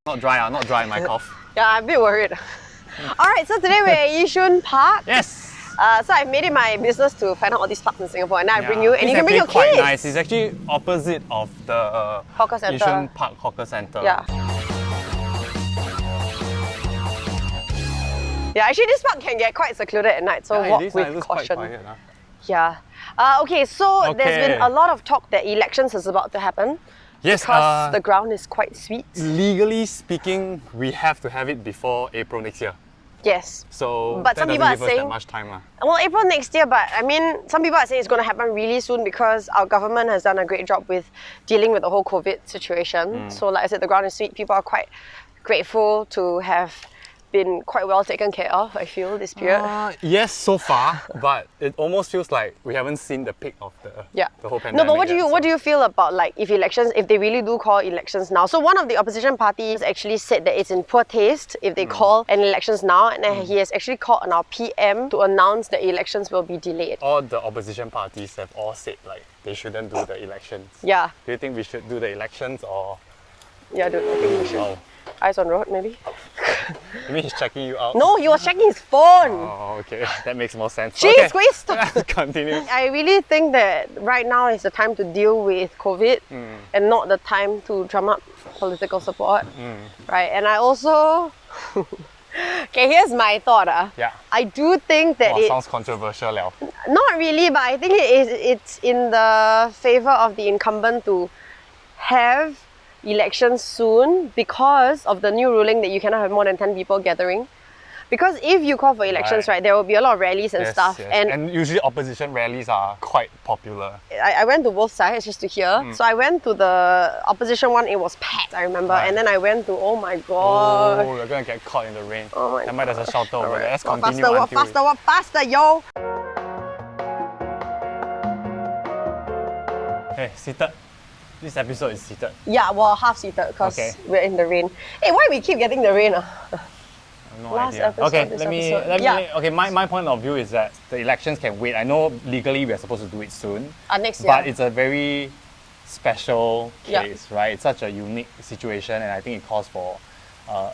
Not dry, my cough. Yeah, I'm a bit worried. Alright, so today we're at Yishun Park. Yes! So I've made it my business to find out all these parks in Singapore, and now I bring you, and you can bring your It's actually kids. quite nice. It's actually opposite of the Hawker Centre. Yishun Park Hawker Centre. Yeah. Yeah, actually this park can get quite secluded at night, so walk it is, with it looks quite caution. quiet, huh? Yeah. Okay, so there's been a lot of talk that elections is about to happen. Yes, Because the ground is quite sweet. legally speaking, we have to have it before April next year. Yes. So But that some doesn't people are give us that saying- much time. Well, April next year, but I mean, some people are saying it's going to happen really soon because our government has done a great job with dealing with the whole COVID situation. So like I said, the ground is sweet. People are quite grateful to have been quite well taken care of, I feel, this period. Yes, so far, but it almost feels like we haven't seen the peak of the whole pandemic. No, but what yet, do you feel about like if they really do call elections now? So one of the opposition parties actually said that it's in poor taste if they call an elections now, and he has actually called on our PM to announce that elections will be delayed. all the opposition parties have all said like they shouldn't do the elections. Yeah, Do you think we should do the elections or? yeah, dude, I think we should. Wow. Eyes on road, maybe? You mean he's checking you out? No, he was checking his phone. Oh, okay. That makes more sense. Jeez, okay. Grace, stop. Continue. I really think that right now is the time to deal with COVID and not the time to drum up political support. Right? And I also... Okay, here's my thought. Yeah. I do think that Wow, sounds controversial. Liao. not really, but I think it's in the favour of the incumbent to have elections soon because of the new ruling that you cannot have more than 10 people gathering. Because if you call for elections, right, there will be a lot of rallies and stuff. Yes. And And usually opposition rallies are quite popular. I went to both sides just to hear. So I went to the opposition one, it was packed, I remember. Right. And then I went to, oh my god. Oh, we're gonna get caught in the rain. Oh my That might there's a shelter over Alright, there. Let's walk continue faster, walk until faster, walk faster, yo! Hey, seated. This episode is seated. Yeah, well, half seated because Okay. we're in the rain. Hey, why we keep getting the rain? I have no Last idea. episode, Okay, this let me. episode. Okay, my point of view is that the elections can wait. I know legally we are supposed to do it soon, Next year. but it's a very special Yeah. case, right? It's such a unique situation, and I think it calls for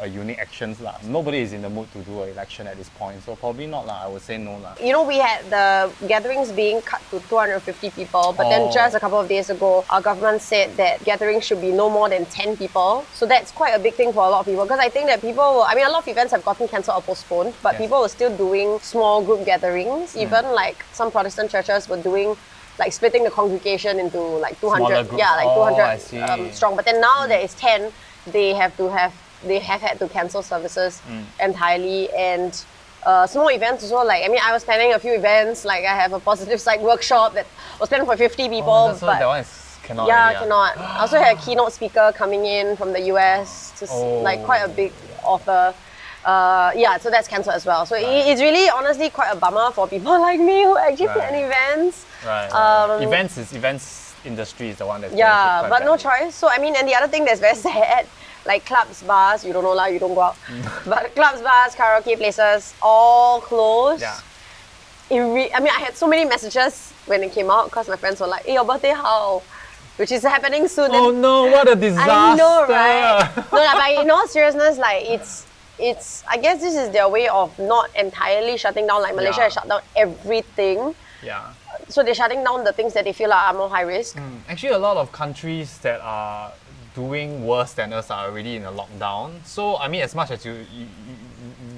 a unique actions lah. Nobody is in the mood to do an election at this point, so probably not lah. I would say no lah. You know, we had the gatherings being cut to 250 people, but then Oh. just a couple of days ago, our government said that gatherings should be no more than 10 people. So that's quite a big thing for a lot of people because I think that people will, I mean, a lot of events have gotten cancelled or postponed, but Yes. people were still doing small group gatherings. Even like some Protestant churches were doing like splitting the congregation into like 200, Smaller groups. yeah, like Oh, 200 I see. strong. But then now there is 10, they have had to cancel services entirely, and small events also. Like, I mean, I was planning a few events. Like, I have a positive psych workshop that was planned for 50 people. So but that one is cannot. yeah, already, ah. cannot. I also had a keynote speaker coming in from the US, to like quite a big author. Yeah, so that's cancelled as well. So it's really, honestly, quite a bummer for people like me who actually plan events. Right. Events industry is the one that's Yeah, benefited but quite no badly. choice. So I mean, and the other thing that's very sad, like clubs, bars, you don't know lah, you don't go out. But clubs, bars, karaoke places, all closed. Yeah. I mean, I had so many messages when it came out because my friends were like, "Hey, your birthday how?" Which is happening soon. Oh And no! What a disaster! I know, right? No, like, but in all seriousness, like it's. I guess this is their way of not entirely shutting down. Like Malaysia Yeah. has shut down everything, Yeah. so they're shutting down the things that they feel are more high risk. Actually, a lot of countries that are doing worse than us are already in a lockdown. So, I mean, as much as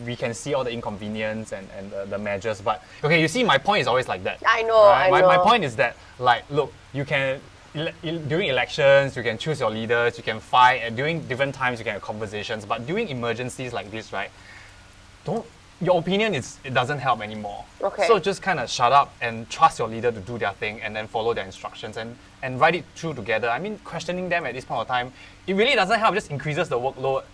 we can see all the inconvenience and the measures, but okay, you see, my point is always like that. I know, I know. My point is that, like, look, you can, during elections, you can choose your leaders, you can fight, and during different times, you can have conversations, but during emergencies like this, right, your opinion it doesn't help anymore. Okay. So just kind of shut up and trust your leader to do their thing and then follow their instructions and write it through together. I mean, questioning them at this point of time, it really doesn't help, it just increases the workload.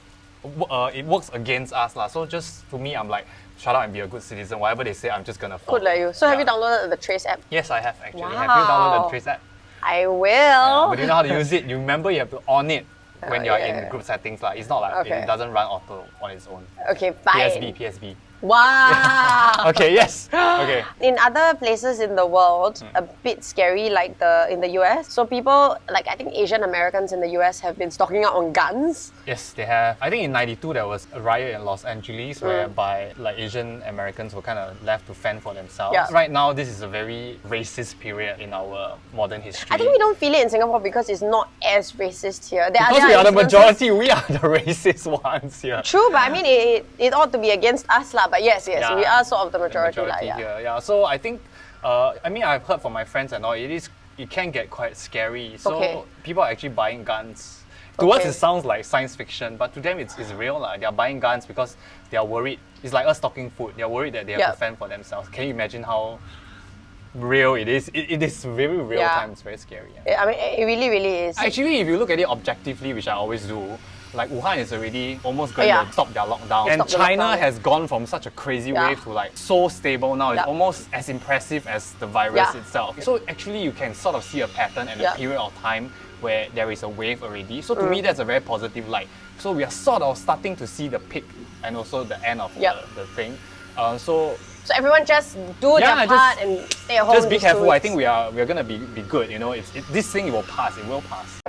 It works against us lah. So just to me, I'm like, shut up and be a good citizen. Whatever they say, I'm just gonna follow. Good like you. So have you Yeah. downloaded the Trace app? Yes, I have actually. Wow. Have you downloaded the Trace app? I will. But do you know how to use it? You remember you have to on it when Oh, you're yeah. in group settings lah. It's not like Okay. it doesn't run auto on its own. Okay, fine. PSB. Wow. Okay, yes. Okay. In other places in the world, a bit scary, like in the US. So people, like I think Asian Americans in the US have been stocking up on guns. Yes, they have. I think in '92 there was a riot in Los Angeles whereby like Asian Americans were kind of left to fend for themselves. Yeah. Right now, this is a very racist period in our modern history. I think we don't feel it in Singapore because it's not as racist here. because we are the majority, we are the racist ones here. True, but I mean, it ought to be against us, lah. But yes, Yeah. we are sort of the The majority, lah. majority Yeah. here. Yeah. So I think, I mean, I've heard from my friends and all, it can get quite scary. So Okay. people are actually buying guns. To us, Okay. it sounds like science fiction, but to them, it's real. They are buying guns because they are worried. It's like us stocking food. They are worried that they have Yeah. to fend for themselves. Can you imagine how real it is? It is very real Yeah. time. It's very scary. Yeah. I mean, it really, really is. Actually, if you look at it objectively, which I always do, like Wuhan is already almost going Yeah. to stop their lockdown. Stop And the China lockdown. has gone from such a crazy Yeah. wave to like so stable now. It's Yeah. almost as impressive as the virus Yeah. itself. So actually you can sort of see a pattern and Yeah. a period of time where there is a wave already. So to me that's a very positive light. So we are sort of starting to see the peak and also the end of Yep. the thing. So So everyone just do Yeah, their just- part and stay at home. just be these 2 careful. I weeks. think we're gonna be good. You know, this thing will pass. It will pass.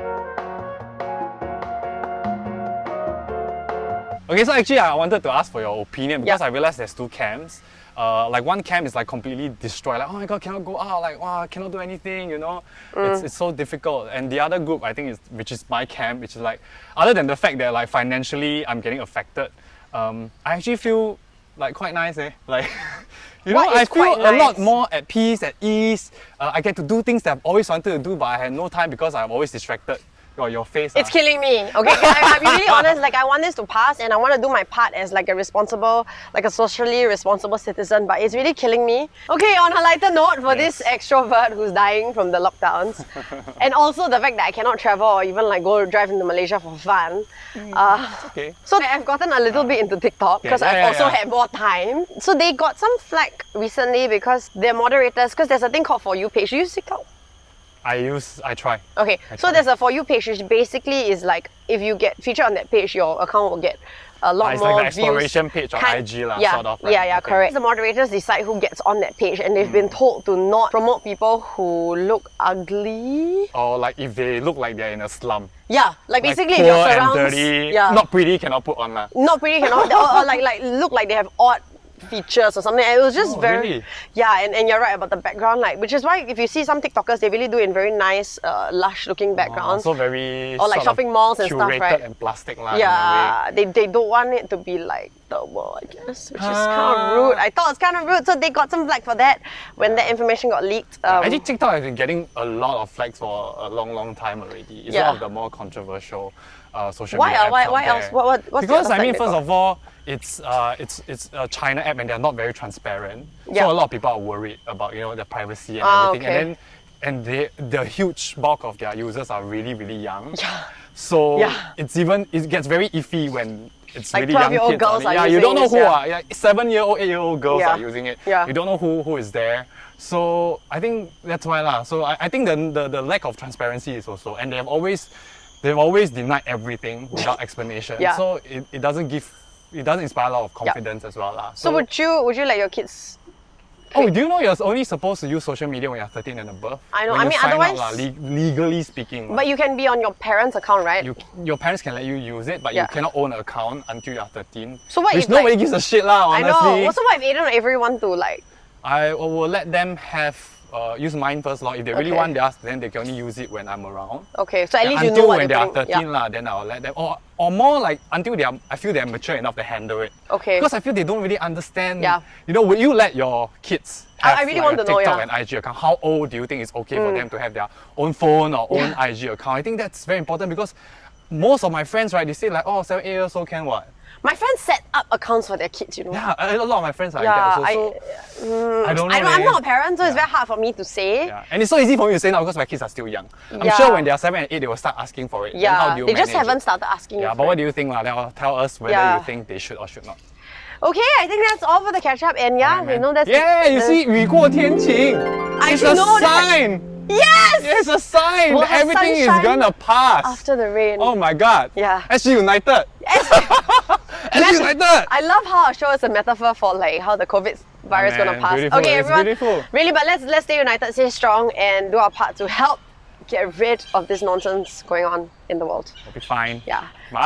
Okay, so actually I wanted to ask for your opinion because Yeah. I realized there's 2 camps. Like one camp is like completely destroyed, like oh my god, cannot go out, like wow, cannot do anything, you know, it's so difficult. And the other group, I think, which is my camp, which is like, other than the fact that like financially I'm getting affected, I actually feel like quite nice, like. You What know, I is feel quite a lot nice? more at peace, at ease. I get to do things that I've always wanted to do, but I had no time because I'm always distracted. Your face. It's killing me. Okay, I'll be really honest. Like I want this to pass, and I want to do my part as like a responsible, like a socially responsible citizen. But it's really killing me. Okay, on a lighter note, for this extrovert who's dying from the lockdowns, and also the fact that I cannot travel or even like go drive into Malaysia for fun. Okay. So I've gotten a little bit into TikTok because Yeah, I've yeah, also yeah. had more time. So they got some flack recently because their moderators, because there's a thing called For You page. You use TikTok? I try. Okay, so there's a For You page, which basically is like if you get featured on that page, your account will get a lot It's more like the views. exploration page on IG lah, yeah, sort of, right? Yeah, Okay. correct. The moderators decide who gets on that page, and they've been told to not promote people who look ugly. Or like if they look like they're in a slum. Yeah, like Like basically poor if your and surrounds, dirty, yeah, not pretty, cannot put on lah. not pretty, cannot, or like look like they have odd features or something. And it was just Oh, very, really? yeah. And you're right about the background, like which is why if you see some TikTokers, they really do in very nice, lush-looking backgrounds. Also very Or like sort of shopping malls and stuff, curated right? and plastic lah. in a way. Yeah, they don't want it to be like the world, I guess, which is kind of rude. I thought it's kind of rude, so they got some flack for that when that information got leaked. I think TikTok has been getting a lot of flags for a long time already. It's Yeah. one of the more controversial social Why, media apps why out else? there. What's the Because other I mean, flag they first got? of all, it's a China app and they're not very transparent. Yeah. So a lot of people are worried about their privacy and Ah, everything. okay. And the huge bulk of their users are really young. Yeah. So Yeah. it gets very iffy when it's Like really young 12-year-old kids. on girls it. are Yeah, you don't know using who this, are. Yeah, 7-year-old, 8-year-old girls Yeah. are using it. Yeah. You don't know who is there. So I think that's why lah. So I think the lack of transparency is also, and they've always denied everything without explanation. Yeah. So it doesn't inspire a lot of confidence as well lah. So would you let your kids? Oh, do you know you're only supposed to use social media when you're 13 and above? I know, When I you mean, sign up otherwise- lah, legally speaking. lah. But you can be on your parents' account, right? Your parents can let you use it, but Yeah. you cannot own an account until you're 13. So what Which if, like- nobody gives a shit lah, I honestly. know. Also, what if Aiden or Avery want to like? I will let them have use mine first lor. If they really Okay. want theirs, then they can only use it when I'm around. Okay, so at least you Until know what when they you're are putting- 13 lah, then I'll let them. Or more like until I feel they're mature enough to handle it. Okay. Because I feel they don't really understand. Yeah. Would you let your kids have I really like want a to know, TikTok yeah. and IG account? How old do you think it's okay for them to have their own phone or own IG account? I think that's very important because most of my friends, right, they say like, 7, 8 years old can what? My friends set up accounts for their kids, you know. Yeah, a lot of my friends are like Yeah, that also. So I don't know. I'm leh. not a parent, so it's very hard for me to say. Yeah. And it's so easy for me to say now because my kids are still young. I'm Yeah. sure when they are 7 and 8, they will start asking for it. Then how do you they just manage haven't it? started asking. Yeah, you but for what it. do you think? Tell us whether Yeah. you think they should or should not. Okay, I think that's all for the catch up. And yeah, Alright, you know that's. Yeah, you see, 雨过天晴. I It's actually a know that. sign. Yes. It's a sign We'll that have everything is sunshine gonna pass. After the rain. Oh my god. Yeah. SG United. United! I love how our show is a metaphor for like how the COVID virus is gonna man, pass. beautiful, Okay, it's everyone. beautiful. Really, but let's stay united, stay strong, and do our part to help get rid of this nonsense going on in the world. It'll be fine. Yeah. Bye!